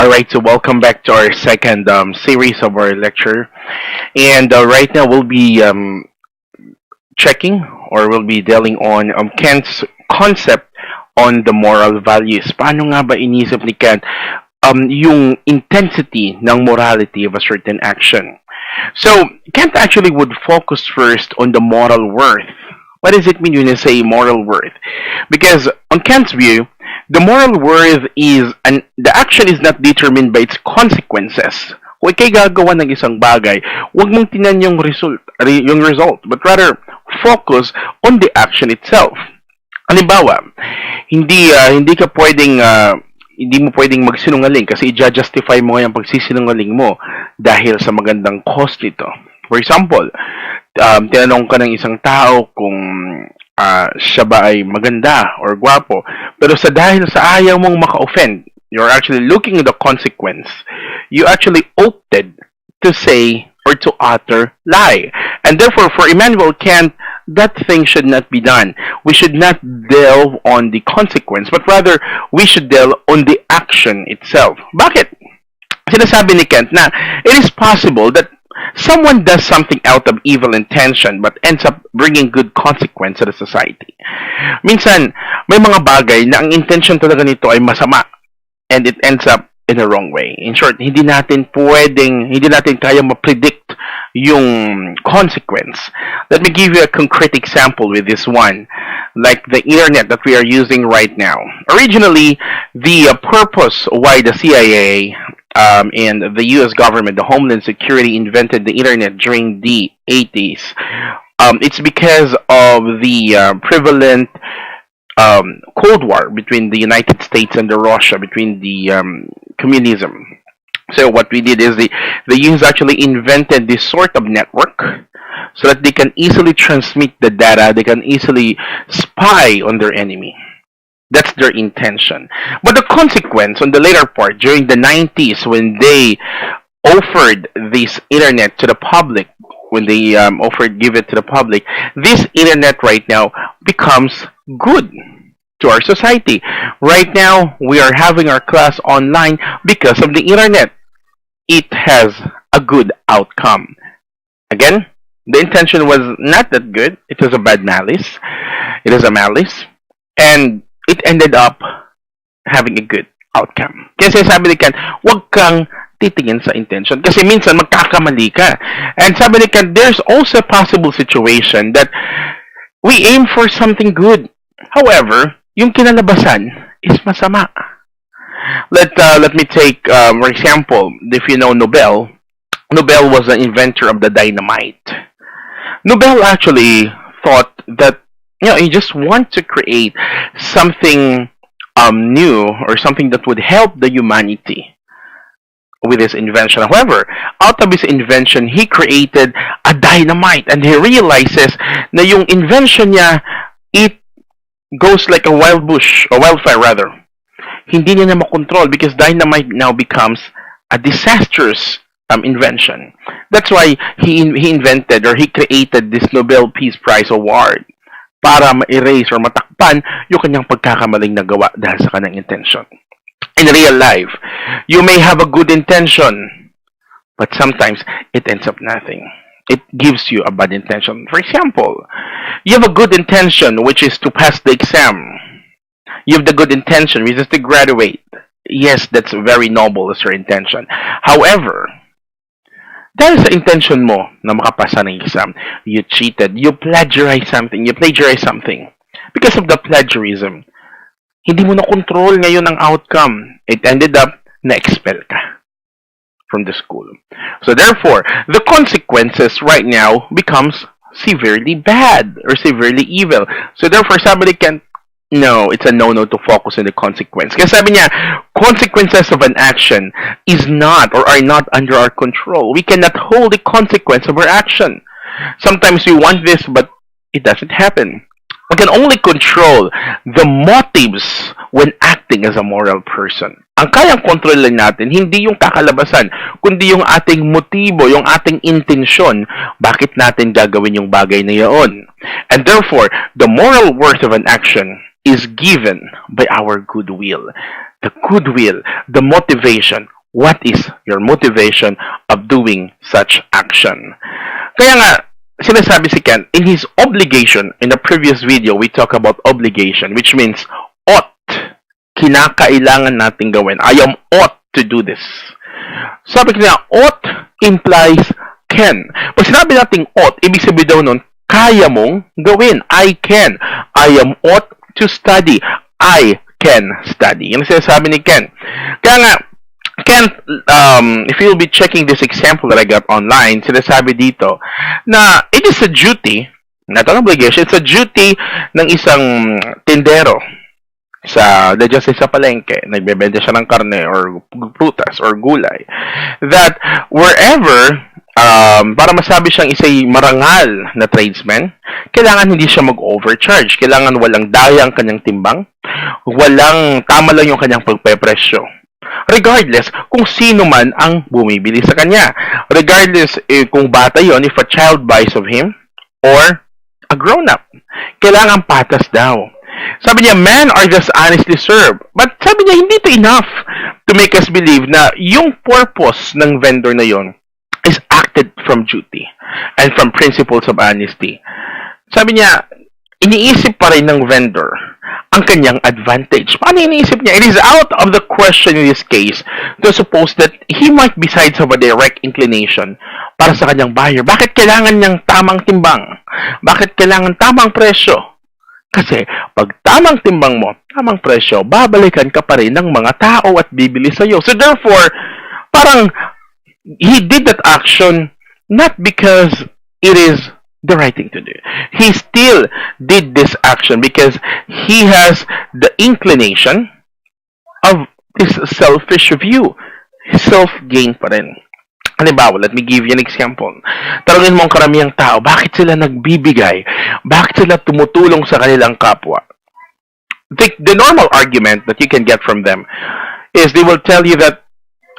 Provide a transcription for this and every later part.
All right, so welcome back to our second series of our lecture. And right now we'll be checking or we'll be dealing on Kant's concept on the moral values. Paano nga ba inisip ni Kant yung intensity ng morality of a certain action? So, Kant actually would focus first on the moral worth. What does it mean when you say moral worth? Because on Kant's view, the moral worth is the action is not determined by its consequences. Kung ikay gagawa ng isang bagay, huwag mong tinan yung result, but rather focus on the action itself. Halimbawa, hindi ka pwedeng hindi mo pwedeng magsinungaling kasi i-justify mo yung pagsisinungaling mo dahil sa magandang cost nito. For example, tinanong ka ng isang tao kung siya ba ay maganda or gwapo, pero dahil sa ayaw mong maka-offend, you're actually looking at the consequence. You actually opted to say or to utter lie. And therefore, for Immanuel Kant, that thing should not be done. We should not delve on the consequence, but rather, we should delve on the action itself. Bakit? Sinasabi ni Kant na it is possible that someone does something out of evil intention but ends up bringing good consequence to the society. Minsan, may mga bagay na ang intention talaga nito ay masama and it ends up in the wrong way. In short, hindi natin kaya ma-predict yung consequence. Let me give you a concrete example with this one, like the internet that we are using right now. Originally, the purpose why the CIA and the U.S. government, the Homeland Security, invented the internet during the 80s. It's because of the prevalent Cold War between the United States and Russia, between the communism. So what we did is the US actually invented this sort of network so that they can easily transmit the data, they can easily spy on their enemy. That's their intention. But the consequence on the later part, during the 90s, when they offered this internet to the public, when they give it to the public, this internet right now becomes good to our society. Right now, we are having our class online because of the internet. It has a good outcome. Again, the intention was not that good. It was a bad malice. It is a malice. And it ended up having a good outcome. Kasi sabi ni Kant, huwag kang titingin sa intention. Kasi minsan magkakamali ka. And sabi ni Kant, there's also a possible situation that we aim for something good. However, yung kinalabasan is masama. Let me take, for example, if you know Nobel. Nobel was an inventor of the dynamite. Nobel actually thought that you just want to create something new or something that would help the humanity with his invention. However, out of his invention, he created a dynamite and he realizes na yung invention niya, it goes like a wild bush, or wildfire rather. Hindi niya na makontrol because dynamite now becomes a disastrous invention. That's why he invented or he created this Nobel Peace Prize Award para ma-erase or matakpan yung kanyang pagkakamaling nagawa dahil sa kanyang intention. In real life, you may have a good intention, but sometimes it ends up nothing. It gives you a bad intention. For example, you have a good intention, which is to pass the exam. You have the good intention, which is to graduate. Yes, that's very noble as your intention. However, dahil sa intention mo na makapasa ng exam, you cheated, you plagiarized something, Because of the plagiarism, hindi mo na control ngayon ang outcome. It ended up na-expel ka from the school. So therefore, the consequences right now becomes severely bad or severely evil. So therefore, sabi ni Kant, no, it's a no-no to focus on the consequence. Kasi sabi niya, consequences of an action is not or are not under our control. We cannot hold the consequence of our action. Sometimes we want this, but it doesn't happen. We can only control the motives when acting as a moral person. Ang kayang kontrolin natin, hindi yung kakalabasan, kundi yung ating motibo, yung ating intensyon, bakit natin gagawin yung bagay na yun. And therefore, the moral worth of an action is given by our goodwill. the goodwill, the motivation. What is your motivation of doing such action? Kaya nga, sinasabi si Ken, in his obligation, in the previous video, we talk about obligation, which means ought. Kinakailangan natin gawin. I am ought to do this. Sabi ko na, ought implies can. Pag sinabi natin ought, ibig sabihin daw nun, kaya mong gawin. I can. I am ought to study. I can study. Yan ang sinasabi ni Ken. Kaya nga, Ken, if you'll be checking this example that I got online, sinasabi dito na it is a duty, not an obligation, it's a duty ng isang tindero sa palengke, nagbebenta siya ng karne or prutas or gulay, that wherever, para masabi siyang isa'y marangal na tradesman, kailangan hindi siya mag-overcharge. Kailangan walang daya ang kanyang timbang, walang tama lang yung kanyang pagpepresyo. Regardless kung sino man ang bumibili sa kanya. Regardless kung bata yon, if a child buys of him, or a grown-up. Kailangan patas daw. Sabi niya, men are just honestly served. But sabi niya, hindi ito enough to make us believe na yung purpose ng vendor na yon is acted from duty and from principles of honesty. Sabi niya, iniisip pa rin ng vendor ang kanyang advantage. Paano iniisip niya? It is out of the question in this case to suppose that he might besides have a direct inclination para sa kanyang buyer. Bakit kailangan niyang tamang timbang? Bakit kailangan tamang presyo? Kasi pag tamang timbang mo, tamang presyo, babalikan ka pa rin ng mga tao at bibili sa'yo. So therefore, parang he did that action not because it is the right thing to do. He still did this action because he has the inclination of this selfish view. Self-gain pa rin. Halimbawa, let me give you an example. Tarungin mo ang karamihang tao, bakit sila nagbibigay? Bakit sila tumutulong sa kanilang kapwa? The normal argument that you can get from them is they will tell you that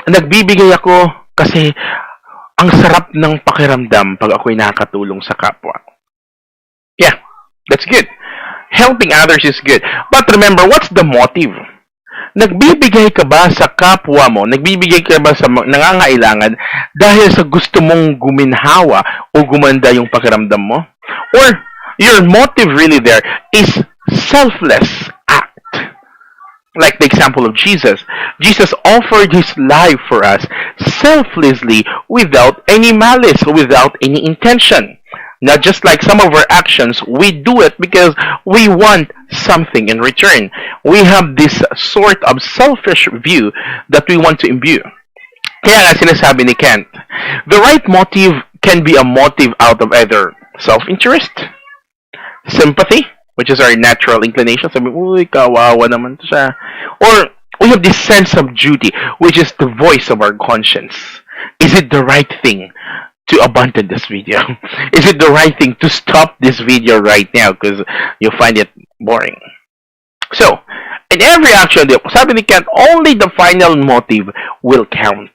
nagbibigay ako kasi ang sarap ng pakiramdam pag ako'y nakatulong sa kapwa. Yeah, that's good. Helping others is good. But remember, what's the motive? Nagbibigay ka ba sa kapwa mo? Nagbibigay ka ba sa nangangailangan dahil sa gusto mong guminhawa o gumanda yung pakiramdam mo? Or your motive really there is selfless act? Like the example of Jesus. Jesus offered his life for us selflessly without any malice, without any intention. Not just like some of our actions, we do it because we want something in return. We have this sort of selfish view that we want to imbue. Kaya nga sinasabi ni Kent, the right motive can be a motive out of either self-interest, sympathy, which is our natural inclination. Sabi, uy, kawawa naman to siya. Or we have this sense of duty, which is the voice of our conscience. Is it the right thing to abandon this video? Is it the right thing to stop this video right now because you find it boring? So, in every action, sabi ni Kent, only the final motive will count.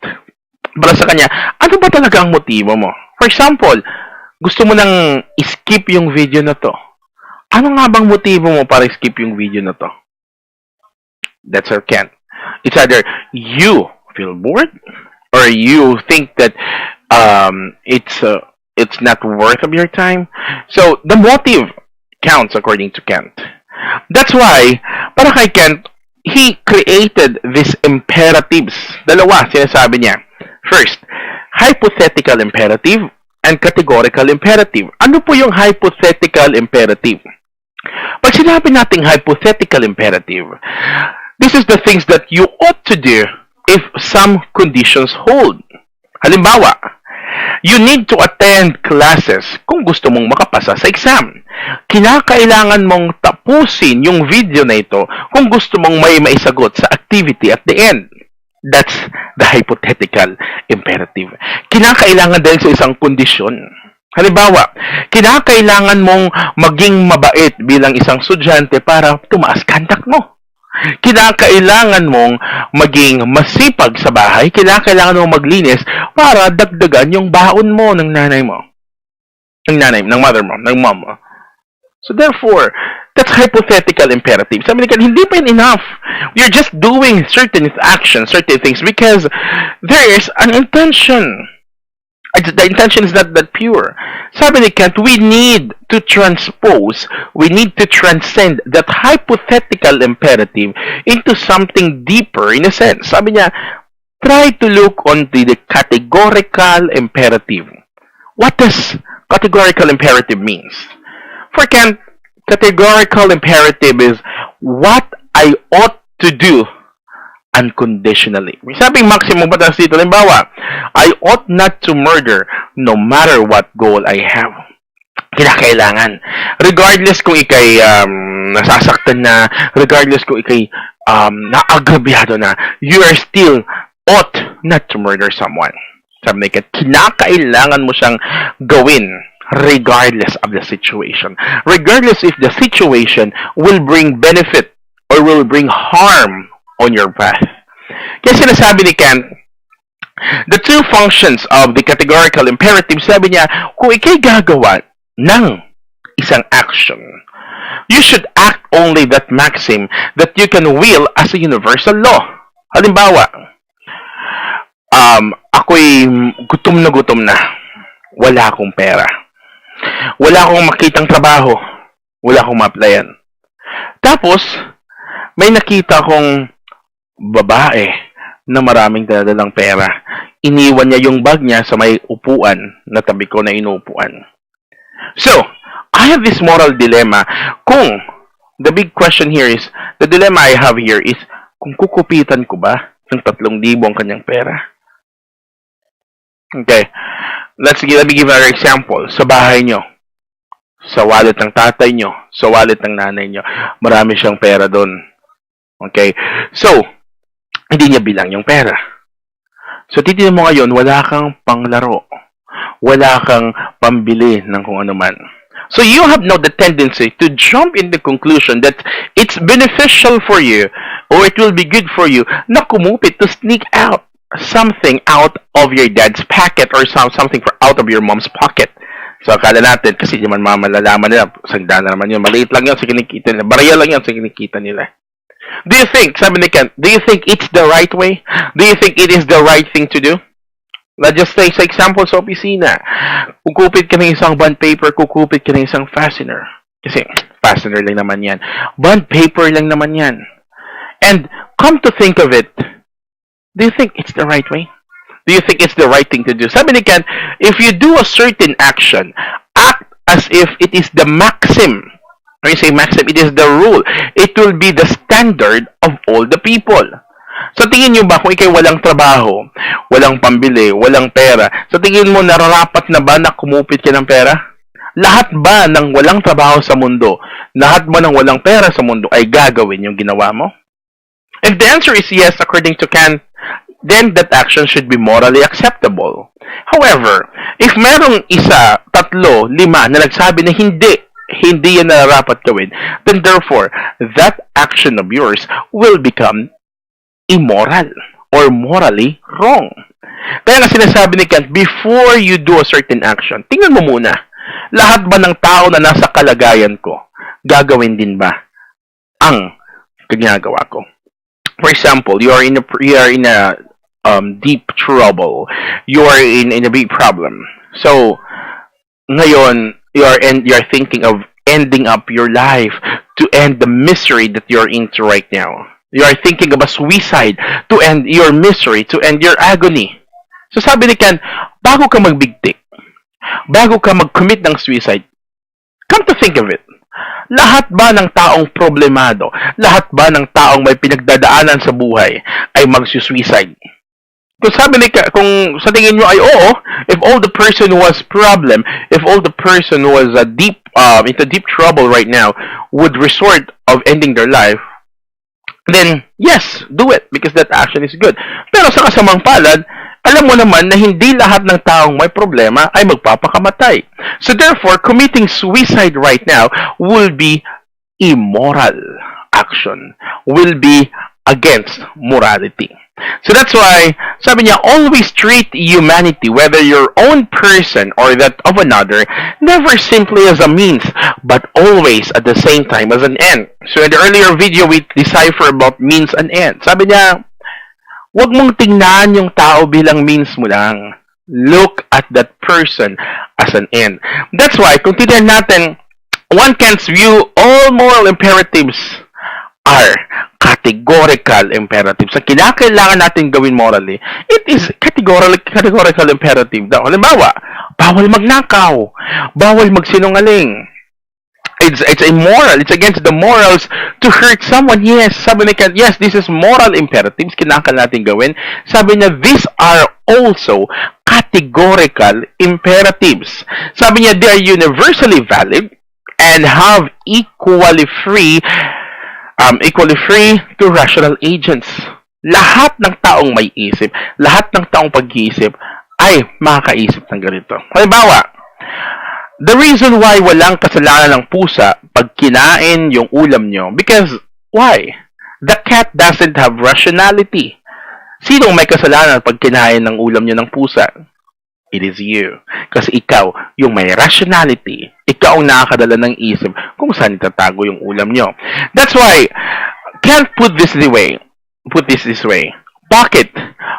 Para sa kanya, ano ba talaga ang motibo mo? For example, gusto mo nang skip yung video na to. Ano nga bang motibo mo para skip yung video na to? That's our Kent. It's either you feel bored or you think that it's not worth of your time. So the motive counts according to Kent. That's why para kay Kent, he created these imperatives. Dalawa sinasabi niya. First, hypothetical imperative and categorical imperative. Ano po yung hypothetical imperative? Pag sinabi nating hypothetical imperative, this is the things that you ought to do if some conditions hold. Halimbawa, you need to attend classes kung gusto mong makapasa sa exam. Kinakailangan mong tapusin yung video na ito kung gusto mong may maisagot sa activity at the end. That's the hypothetical imperative. Kinakailangan dahil sa isang kondisyon. Halimbawa, kinakailangan mong maging mabait bilang isang estudyante para tumaas contact mo. Kinakailangan mong maging masipag sa bahay, kinakailangan mong maglinis para dagdagan yung baon mo ng nanay mo. Ng nanay, ng mother mo, ng mom mo. So therefore, that's hypothetical imperative. Sabi nila, hindi pa yun enough. You're just doing certain actions, certain things because there is an intention. The intention is not that pure. Sabi ni Kant, we need to transpose, we need to transcend that hypothetical imperative into something deeper in a sense. Sabi niya, try to look on the categorical imperative. What does categorical imperative means? For Kant, categorical imperative is what I ought to do unconditionally. May sabing maximum batas dito. Halimbawa, I ought not to murder no matter what goal I have. Kinakailangan. Regardless kung ikay nasasaktan na, regardless kung ikay naagrabyado na, you are still ought not to murder someone. Sabi na kinakailangan mo siyang gawin regardless of the situation. Regardless if the situation will bring benefit or will bring harm on your path. Kaya sinasabi ni Kant, the two functions of the categorical imperative, sabi niya, kung ikay gagawa ng isang action, you should act only that maxim that you can will as a universal law. Halimbawa, ako'y gutom na. Wala akong pera. Wala akong makitang trabaho. Wala akong ma-applyan. Tapos, may nakita kong babae na maraming dadalang pera. Iniwan niya yung bag niya sa may upuan na tabi ko na inuupuan. So, I have this moral dilemma. Kung, the big question here is, the dilemma I have here is, kung kukupitan ko ba ng 3,000 ang kanyang pera? Okay. Let me give another example. Sa bahay nyo, sa wallet ng tatay nyo, sa wallet ng nanay nyo, marami siyang pera doon. Okay? So, hindi niya bilang yung pera. So, titignan mo ngayon, wala kang panglaro. Wala kang pambili ng kung ano man. So, you have now the tendency to jump in the conclusion that it's beneficial for you or it will be good for you na kumupit to sneak out something out of your dad's pocket or something out of your mom's pocket. So, akala natin, kasi di man malalaman nila, sandaan na naman yun, maliit lang yun sa kinikita nila, barya lang yun sa kinikita nila. Do you think, sabi ni Kent, do you think it's the right way? Do you think it is the right thing to do? Let's just say, sa example sa opisina, kukupit ka ng isang bond paper, kukupit ka ng isang fastener. Kasi, fastener lang naman yan. Bond paper lang naman yan. And, come to think of it, do you think it's the right way? Do you think it's the right thing to do? Sabi ni Kant, if you do a certain action, act as if it is the maxim. When you say maxim, it is the rule. It will be the standard of all the people. Sa tingin nyo ba, kung ikay walang trabaho, walang pambili, walang pera, sa tingin mo, nararapat na ba na kumupit ka ng pera? Lahat ba ng walang trabaho sa mundo, lahat ba ng walang pera sa mundo ay gagawin yung ginawa mo? If the answer is yes, according to Kant, then that action should be morally acceptable. However, if merong isa, 3, 5 na nagsabi na hindi yan nararapat gawin, then therefore, that action of yours will become immoral or morally wrong. Kaya nga sinasabi ni Kant, before you do a certain action, tingnan mo muna, lahat ba ng tao na nasa kalagayan ko, gagawin din ba ang ginagawa ko? For example, you are in a deep trouble. You are in a big problem. So, ngayon, you are thinking of ending up your life to end the misery that you're into right now. You are thinking of a suicide to end your misery, to end your agony. So, sabi ni Ken, bago ka magbigtik, bago ka mag-commit ng suicide, come to think of it, lahat ba ng taong problemado, lahat ba ng taong may pinagdadaanan sa buhay ay magsusuicide? Kung sabi ni kung sa tingin nyo ay oo, if all the person who has problem, if all the person who was into deep trouble right now would resort of ending their life, then yes, do it because that action is good. Pero sa kasamang palad, alam mo naman na hindi lahat ng taong may problema ay magpapakamatay. So therefore, committing suicide right now will be immoral action, will be against morality. So that's why Sabi niya, always treat humanity, whether your own person or that of another, never simply as a means, but always at the same time as an end. So in the earlier video, we decipher about means and end. Sabi niya, huwag mong tingnan yung tao bilang means mo lang. Look at that person as an end. That's why, kung tignan natin, one can't view all moral imperatives are categorical imperatives. Ang kinakailangan natin gawin morally, it is categorical imperative. Halimbawa, bawal magnakaw, bawal magsinungaling. It's immoral. It's against the morals to hurt someone. Yes, sabi ni Kant, yes, this is moral imperatives. Kinakailangan natin gawin. Sabi niya, these are also categorical imperatives. Sabi niya, they are universally valid and have equally free to rational agents. Lahat ng taong may isip, lahat ng taong pag-iisip ay makakaisip ng ganito. Halimbawa, the reason why walang kasalanan ng pusa pag kinain yung ulam nyo, because why? The cat doesn't have rationality. Sino may kasalanan pag kinain ng ulam nyo ng pusa? It is you. Kasi ikaw, yung may rationality, ikaw ang nakakadala ng isip kung saan itatago yung ulam nyo. That's why, can't put this this way. Bakit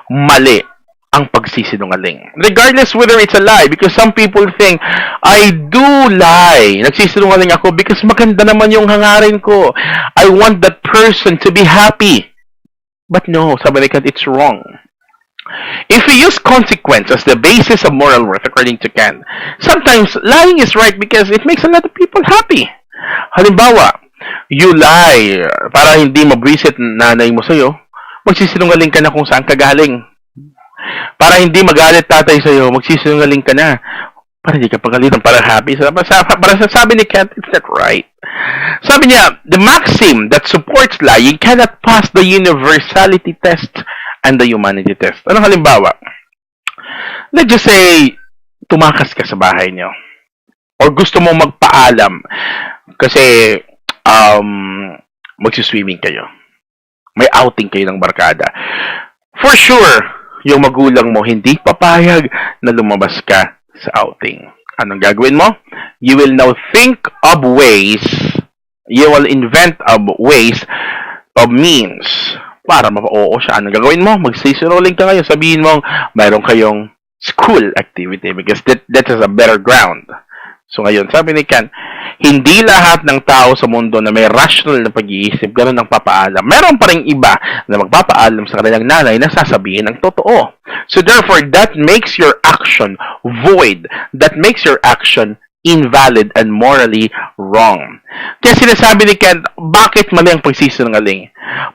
mali ang pagsisinungaling? Regardless whether it's a lie, because some people think, I do lie. Nagsisinungaling ako because maganda naman yung hangarin ko. I want that person to be happy. But no, sabi ni Kant, it's wrong. If we use consequence as the basis of moral worth, according to Kant, sometimes lying is right because it makes a lot of people happy. Halimbawa, you lie para hindi mabwisit nanay mo sa'yo, magsisinungaling ka na kung saan ka galing. Para hindi magalit tatay sa'yo, magsisinungaling ka na. Para hindi ka pagalitan, para happy. Para sabi ni Kant, it's not right. Sabi niya, the maxim that supports lying cannot pass the universality test and the humanity test. Anong halimbawa? Let's just say, tumakas ka sa bahay niyo. Or gusto mo magpaalam kasi magsiswimming kayo. May outing kayo ng barkada. For sure, yung magulang mo hindi papayag na lumabas ka sa outing. Anong gagawin mo? You will now think of ways, you will invent of ways, of means, para mapa-oo siya. Anong gagawin mo? Magsisinungaling ka ngayon. Sabihin mo, mayroon kayong school activity because that is a better ground. So ngayon, sabi ni Kant, hindi lahat ng tao sa mundo na may rational na pag-iisip, ganoon ang papaalam. Meron pa rin iba na magpapaalam sa kanilang nanay na sasabihin ang totoo. So therefore, that makes your action void. That makes your action invalid and morally wrong. Kaya sinasabi ni Kant, bakit mali ang pagsisinungaling?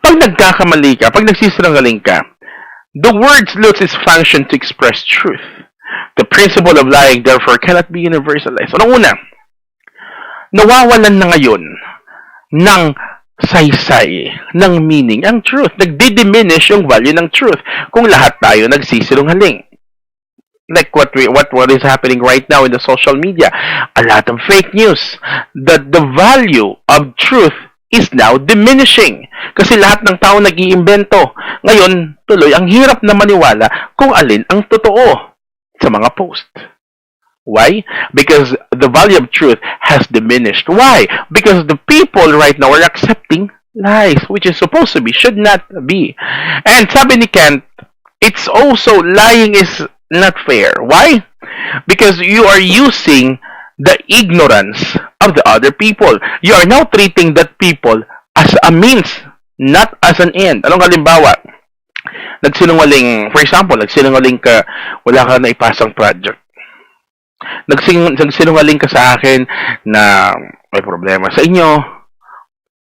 Pag nagkakamali ka, pag nagsisinungaling ka, the words lose its function to express truth. The principle of lying, therefore, cannot be universalized. Anong una? Nawawalan na ngayon ng saysay, ng meaning, ang truth. Nagdi-diminish yung value ng truth kung lahat tayo nagsisinungaling. Like what is happening right now in the social media. A lot of fake news. That the value of truth is now diminishing. Kasi lahat ng tao nag-iimbento. Ngayon, tuloy, ang hirap na maniwala kung alin ang totoo sa mga post. Why? Because the value of truth has diminished. Why? Because the people right now are accepting lies, which is supposed to be, should not be. And sabi ni Kant, it's also, lying is not fair. Why? Because you are using the ignorance of the other people. You are now treating that people as a means, not as an end. Anong halimbawa? Nagsinungaling, for example, nagsinungaling ka, wala ka na ipasang project. Nagsinungaling ka sa akin na may problema sa inyo,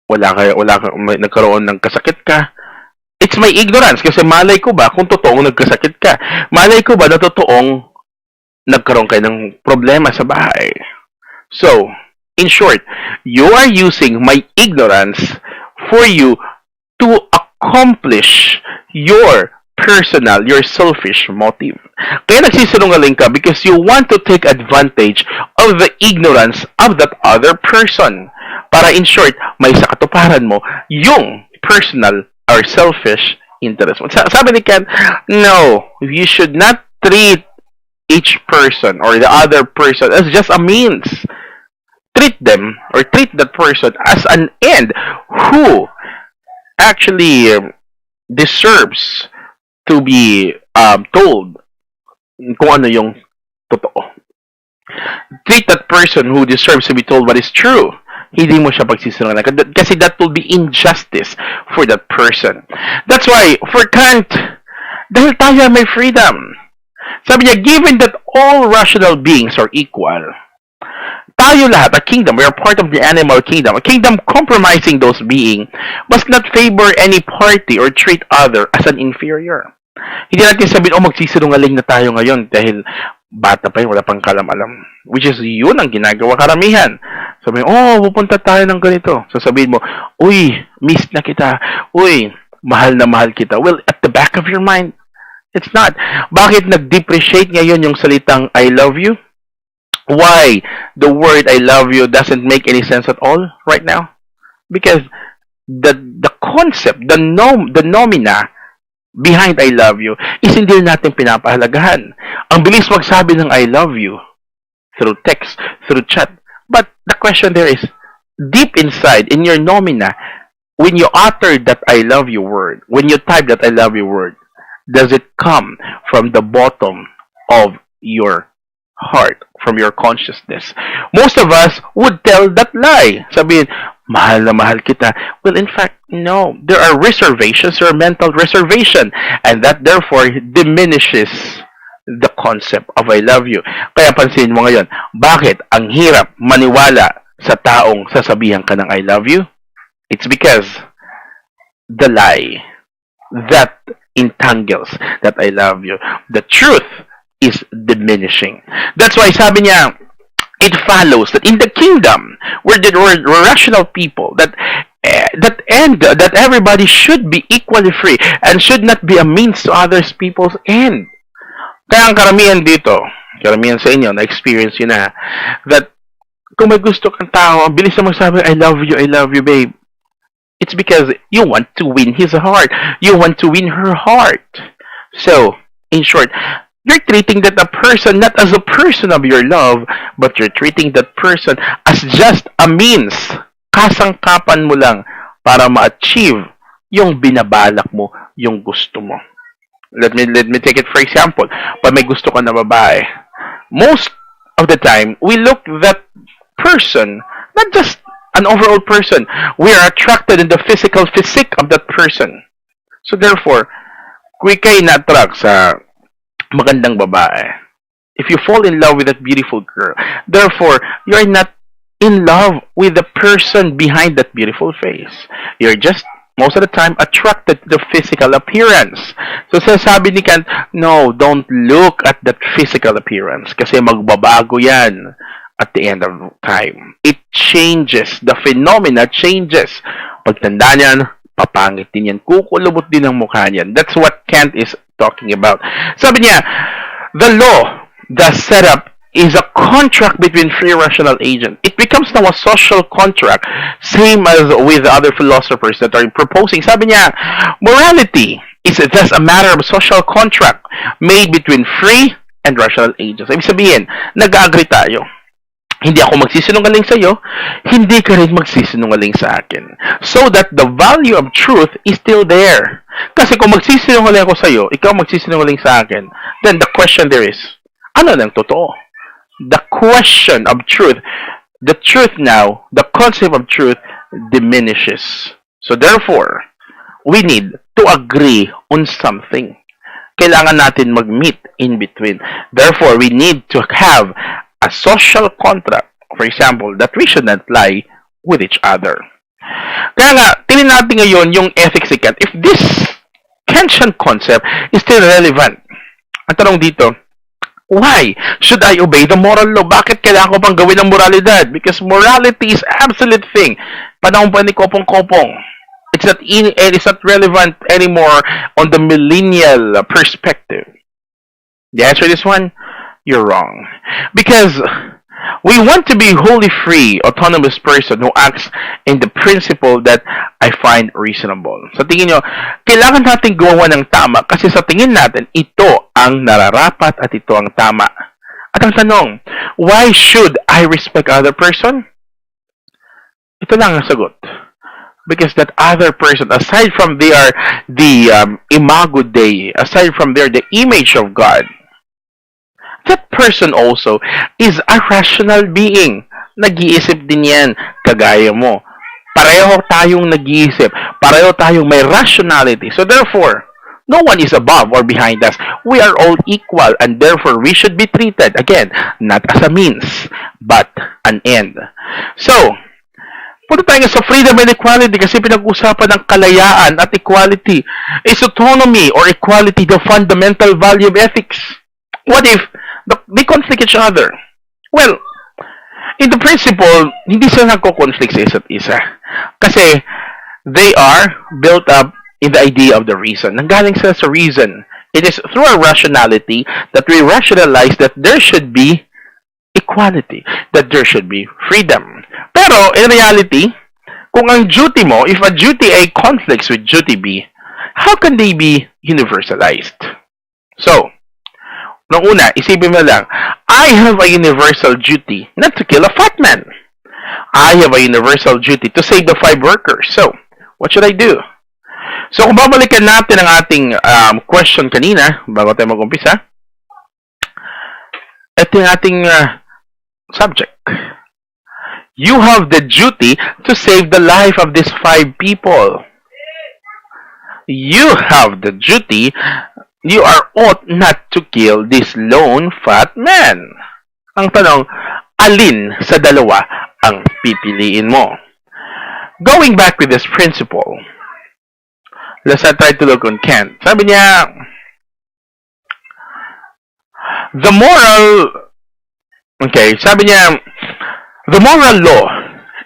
nagkaroon ng kasakit ka. It's my ignorance kasi malay ko ba kung totoong nagkasakit ka? Malay ko ba na totoong nagkaroon kayo ng problema sa bahay? So, in short, you are using my ignorance for you to accomplish your personal, your selfish motive. Kaya nagsisinungaling ka because you want to take advantage of the ignorance of that other person. Para in short, may sa katuparan mo yung personal or selfish interest mo. Sabi ni Ken, no, you should not treat each person or the other person as just a means. Treat them or treat that person as an end who actually deserves to be told kung ano yung totoo. Treat that person who deserves to be told what is true. Hindi mo siya pagsisinungaling. Kasi that will be injustice for that person. That's why, for Kant, dahil tayo may freedom. Sabi niya, given that all rational beings are equal, tayo lahat, a kingdom, we are part of the animal kingdom. A kingdom compromising those beings must not favor any party or treat other as an inferior. Hindi natin sabihin, magsisinungaling na tayo ngayon dahil bata pa yun, wala pang kalam-alam. Which is, yun ang ginagawa karamihan. Sabihin, pupunta tayo ng ganito. Sasabihin mo, uy, miss na kita. Uy, mahal na mahal kita. Well, at the back of your mind, it's not. Bakit nag-depreciate ngayon yung salitang I love you? Why the word I love you doesn't make any sense at all right now? Because the concept, the nomina behind I love you is hindi natin pinapahalagahan. Ang bilis magsabi ng I love you through text, through chat. But the question there is, deep inside, in your nomina, when you utter that I love you word, when you type that I love you word, does it come from the bottom of your heart, from your consciousness? Most of us would tell that lie. Sabihin, mahal na mahal kita. Well, in fact, no. There are reservations or mental reservation. And that therefore diminishes the concept of I love you. Kaya pansin mo ngayon, bakit ang hirap maniwala sa taong sasabihan ka ng I love you? It's because the lie that entangles that I love you, the truth is diminishing. That's why sabi niya, it follows that in the kingdom where we're rational people, that everybody should be equally free and should not be a means to others people's end. Kaya ang karamihan sa inyo, na-experience yun na, that kung may gusto kang tao, ang bilis na magsabi, I love you, babe. It's because you want to win his heart. You want to win her heart. So, in short, you're treating that a person not as a person of your love, but you're treating that person as just a means. Kasangkapan mo lang para ma-achieve yung binabalak mo, yung gusto mo. Let me take it for example. Pag may gusto ka na babae, most of the time, we look that person, not just an overall person. We are attracted in the physical physique of that person. So therefore, kung ikay na-attract sa magandang babae, if you fall in love with that beautiful girl, therefore, you're not in love with the person behind that beautiful face. You're just, most of the time, attracted to the physical appearance. So, sasabi ni Kant, no, don't look at that physical appearance kasi magbabago yan at the end of time. It changes. The phenomena changes. Pagtanda niyan, papangit din yan. Kukulubot din ang mukha niyan. That's what Kant is talking about. Sabi niya, the law, the setup, is a contract between free rational agents. It becomes now a social contract, same as with other philosophers that are proposing. Sabi niya, morality is just a matter of social contract made between free and rational agents. Ibig sabihin, nag-agree tayo. Hindi ako magsisinungaling sa iyo, hindi ka rin magsisinungaling sa akin. So that the value of truth is still there. Kasi kung magsisinungaling ako sa iyo, ikaw magsisinungaling sa akin, then the question there is, ano nang totoo? The question of truth, the truth now, the concept of truth diminishes. So therefore, we need to agree on something. Kailangan natin mag-meet in between. Therefore, we need to have a social contract, for example, that we should not lie with each other. Kaya nga, tingnan natin ngayon yung ethics ni Kant. If this Kantian concept is still relevant, ang tanong dito, why should I obey the moral law? Bakit kailangan ko pang gawin ang moralidad? Because morality is absolute thing. Panahon pa ni Kopong-Kopong. It's not relevant anymore on the millennial perspective. The answer to this one, you're wrong. Because We want to be wholly free, autonomous person who acts in the principle that I find reasonable. Sa tingin nyo, kailangan natin gumawa ng tama kasi sa tingin natin, ito ang nararapat at ito ang tama. At ang tanong, why should I respect other person? Ito lang ang sagot. Because that other person, aside from they are the imago Dei, aside from they are the image of God, that person also is a rational being. Nag-iisip din yan, kagaya mo. Pareho tayong nag-iisip. Pareho tayong may rationality. So therefore, no one is above or behind us. We are all equal and therefore we should be treated, again, not as a means, but an end. So, punta tayo sa freedom and equality kasi pinag-usapan ng kalayaan at equality. Is autonomy or equality the fundamental value of ethics? What if they conflict each other? Well, in the principle, hindi sila nagko-conflict sa isa't isa. Kasi they are built up in the idea of the reason. Nanggaling sila sa reason. It is through our rationality that we rationalize that there should be equality, that there should be freedom. Pero, in reality, kung ang duty mo, if a duty A conflicts with duty B, how can they be universalized? So, nung una, isipin mo lang, I have a universal duty not to kill a fat man. I have a universal duty to save the 5 workers. So, what should I do? So, kung babalikan natin ang ating question kanina, bago tayo mag-umpisa, ito yung ating subject. You have the duty to save the life of these 5 people. You have the duty. You are ought not to kill this lone fat man. Ang tanong, alin sa dalawa ang pipiliin mo? Going back with this principle, let's try to look on Kant. Sabi niya, the moral law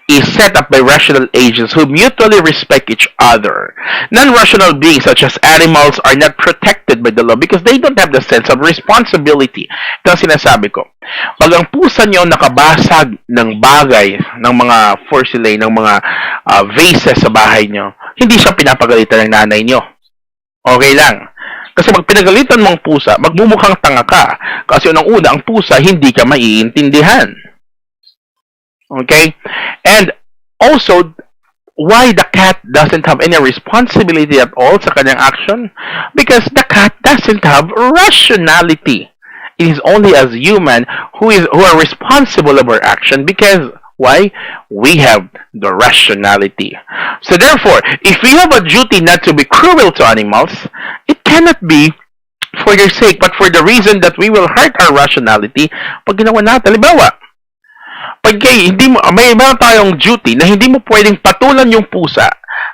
is set up by rational agents who mutually respect each other. Non-rational beings such as animals are not protected by the law because they don't have the sense of responsibility. Ito ang sinasabi ko. Pag ang pusa nyo nakabasag ng bagay, ng mga porcelain, ng mga vases sa bahay nyo, hindi siya pinapagalitan ng nanay nyo. Okay lang. Kasi pag pinagalitan mong pusa, magmumukhang tanga ka. Kasi unang-una, ang pusa, hindi ka maiintindihan. Okay? And also, why the cat doesn't have any responsibility at all sa kanyang action? Because the cat doesn't have rationality. It is only as human who are responsible of our action because why? We have the rationality. So therefore, if we have a duty not to be cruel to animals, it cannot be for your sake, but for the reason that we will hurt our rationality pag ginawa natin. Halimbawa, pag may meron tayong duty na hindi mo pwedeng patulan yung pusa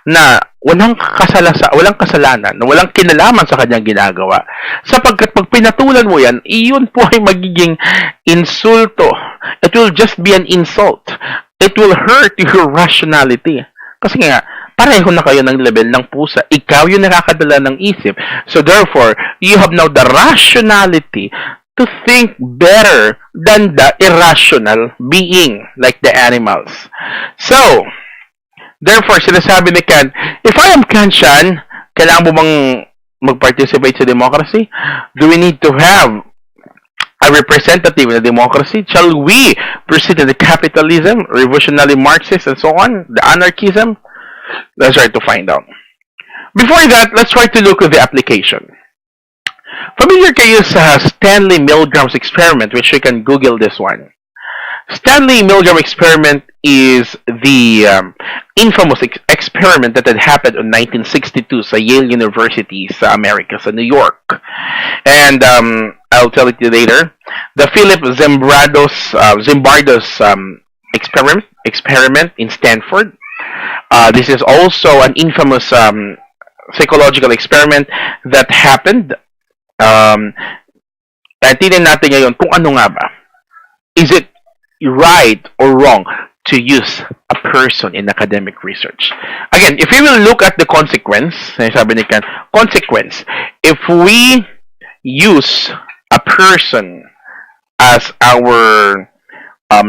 na walang kasalanan, na walang kinalaman sa kanyang ginagawa. Sapagkat pag pinatulan mo yan, iyon po ay magiging insulto. It will just be an insult. It will hurt your rationality. Kasi nga, pareho na kayo ng level ng pusa. Ikaw yung nakakadala ng isip. So therefore, you have now the rationality to think better than the irrational being like the animals. So, therefore, sinasabi ni Kant, if I am Kantian, kailangan mo bang mag-participate sa democracy? Do we need to have a representative in the democracy? Shall we proceed to the capitalism, revolutionary Marxist, and so on, the anarchism? Let's try to find out. Before that, let's try to look at the application. Familiar kayo sa Stanley Milgram's experiment, which you can Google this one. Stanley Milgram experiment is the infamous experiment that had happened in 1962 sa Yale University sa America, sa New York. And I'll tell it to you later. The Philip Zimbardo's experiment in Stanford. This is also an infamous psychological experiment that happened. Tingnan natin ngayon kung ano nga ba. Is it right or wrong to use a person in academic research? Again, if we will look at the consequence, sabi ni Kant, consequence, if we use a person as our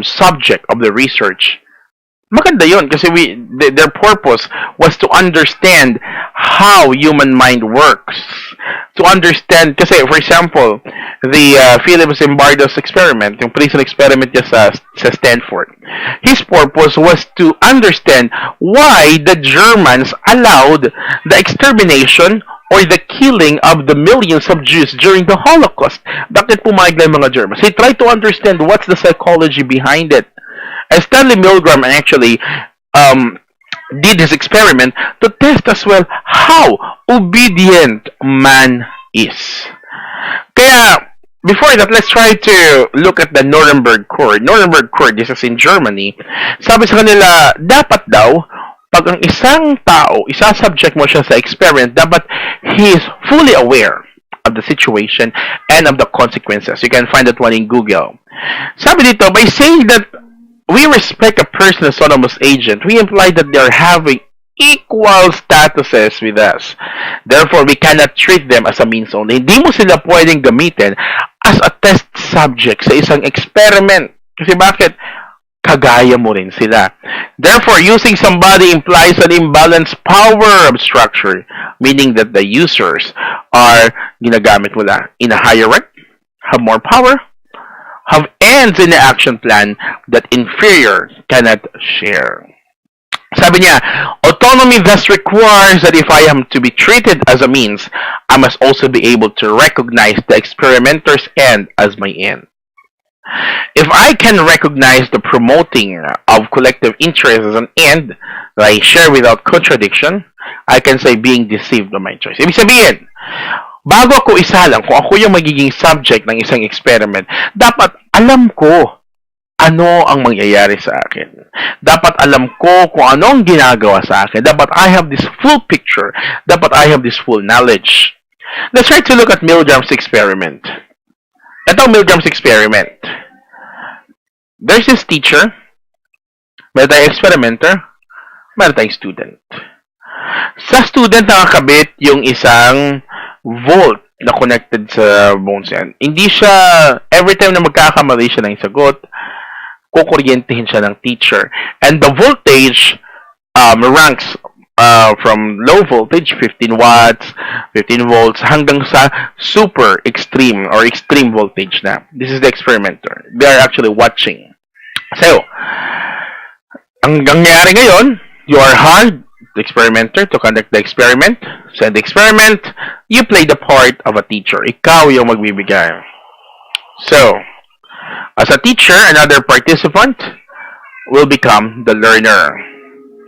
subject of the research, maganda yun kasi their purpose was to understand how human mind works. To understand, kasi for example, the Philip Zimbardo's experiment, yung prison experiment niya sa Stanford, his purpose was to understand why the Germans allowed the extermination or the killing of the millions of Jews during the Holocaust. Bakit pumayag lang mga Germans? He tried to understand what's the psychology behind it. And Stanley Milgram actually did his experiment to test as well how obedient man is. Kaya, before that, let's try to look at the Nuremberg Court. Nuremberg Court, this is in Germany. Sabi sa kanila, dapat daw, pag ang isang tao, isasubject mo siya sa experiment, dapat he is fully aware of the situation and of the consequences. You can find that one in Google. Sabi dito, by saying that we respect a person as autonomous agent, we imply that they are having equal statuses with us. Therefore, we cannot treat them as a means only. Hindi mo sila pwedeng gamitin as a test subject sa isang experiment. Kasi bakit? Kagaya mo rin sila. Therefore, using somebody implies an imbalanced power of structure, meaning that the users are ginagamit mo lang in a higher rank, have more power, have ends in the action plan that inferior cannot share. Sabi niya, autonomy thus requires that if I am to be treated as a means, I must also be able to recognize the experimenter's end as my end. If I can recognize the promoting of collective interest as an end that I share without contradiction, I can say being deceived of my choice. Ibig sabihin, bago ako isalang, kung ako yung magiging subject ng isang experiment, dapat alam ko ano ang mangyayari sa akin. Dapat alam ko kung ano ang ginagawa sa akin. Dapat I have this full picture. Dapat I have this full knowledge. Let's try to look at Milgram's experiment. Ito ang Milgram's experiment. There's this teacher, meron tayong experimenter, meron tayong student. Sa student nakakabit yung isang volt na connected sa bones yan. Hindi siya, every time na magkakamali siya ng sagot, kukuryentehin siya ng teacher. And the voltage ranks from low voltage, 15 watts, 15 volts, hanggang sa super extreme or extreme voltage na. This is the experimenter. They are actually watching. So, ang nangyari ngayon, you are hired, the experimenter, to conduct the experiment. So, in the experiment, you play the part of a teacher. Ikaw yung magbibigay. So, as a teacher, another participant will become the learner.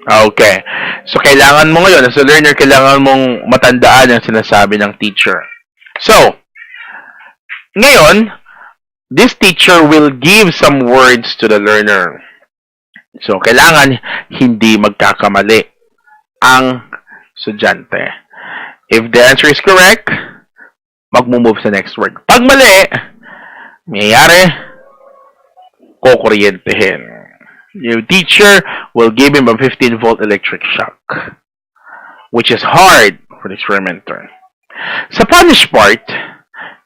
Okay. So, kailangan mo ngayon, as a learner, kailangan mong matandaan ang sinasabi ng teacher. So, ngayon, this teacher will give some words to the learner. So, kailangan hindi magkakamali ang estudyante. If the answer is correct, mag-move sa next word. Pag mali, mayayari, kukuryentehin. Your teacher will give him a 15-volt electric shock, which is hard for the experimenter. Sa punish part,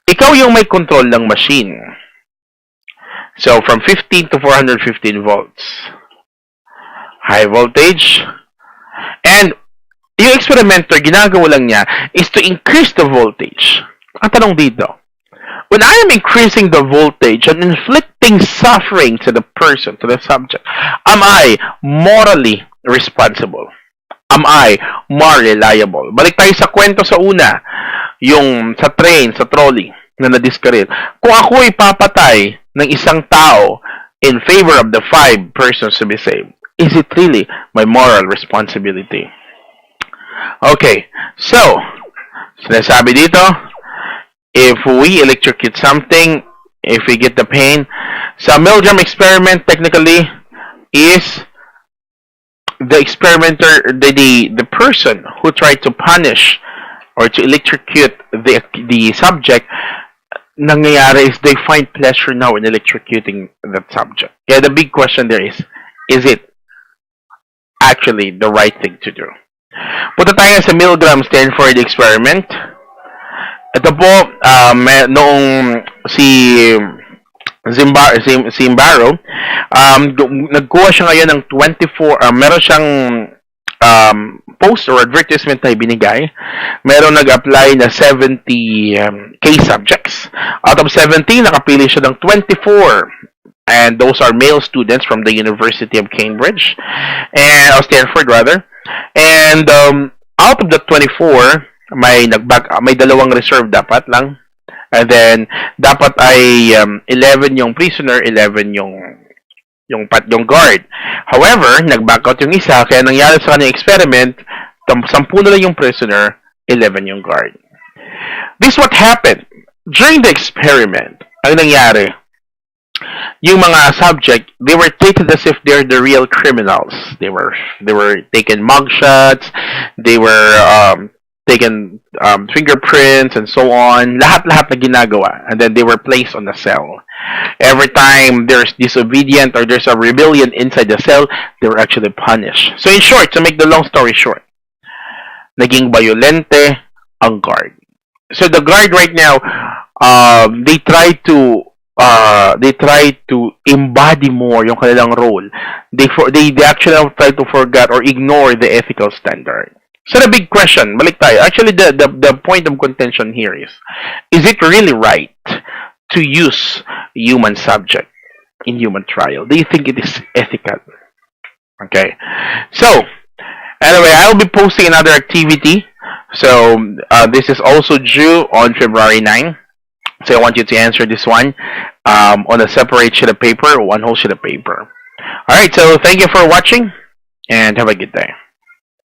ikaw yung may control ng machine. So, from 15 to 415 volts. High voltage. And, yung experimenter, ginagawa lang niya is to increase the voltage. Ang tanong dito, when I am increasing the voltage and inflicting suffering to the person, to the subject, am I morally responsible? Am I more reliable? Balik tayo sa kwento sa una, yung sa train, sa trolley, na nadiskaril. Kung ako ipapatay ng isang tao in favor of the 5 persons to be saved, is it really my moral responsibility? Okay, so, sinasabi dito, if we electrocute something, if we get the pain, sa Milgram experiment, technically, is the experimenter, the person who tried to punish or to electrocute the subject, nangyayari is they find pleasure now in electrocuting that subject. Yeah, the big question there is it actually the right thing to do? Punta tayo sa Milgram Stanford experiment. Ito po, noong si Zimbaro Nagkuha siya ngayon ng 24, meron siyang post or advertisement na ibinigay. Meron nag-apply na 70 case subjects. Out of 70, nakapili siya ng 24. And those are male students from the University of Cambridge, and Stanford rather. And out of the 24, may dalawang reserve dapat lang. And then dapat ay 11 yung prisoner, 11 yung guard. However, nag-back out yung isa, kaya nangyari sa kanyang experiment, 10 na lang yung prisoner, 11 yung guard. This what happened. During the experiment, ang nangyari, yung mga subject, they were treated as if they're the real criminals. They were taken mugshots, they were taken fingerprints and so on. Lahat-lahat na ginagawa. And then they were placed on the cell. Every time there's disobedient or there's a rebellion inside the cell, they were actually punished. So in short, to make the long story short, naging violente ang guard. So the guard right now, they try to embody more yung kanilang role. They actually try to forget or ignore the ethical standard. So the big question, balik tayo. Actually, the point of contention here is it really right to use human subject in human trial? Do you think it is ethical? Okay. So, anyway, I'll be posting another activity. So, this is also due on February 9. So I want you to answer this one on a separate sheet of paper, one whole sheet of paper. Alright, so thank you for watching and have a good day.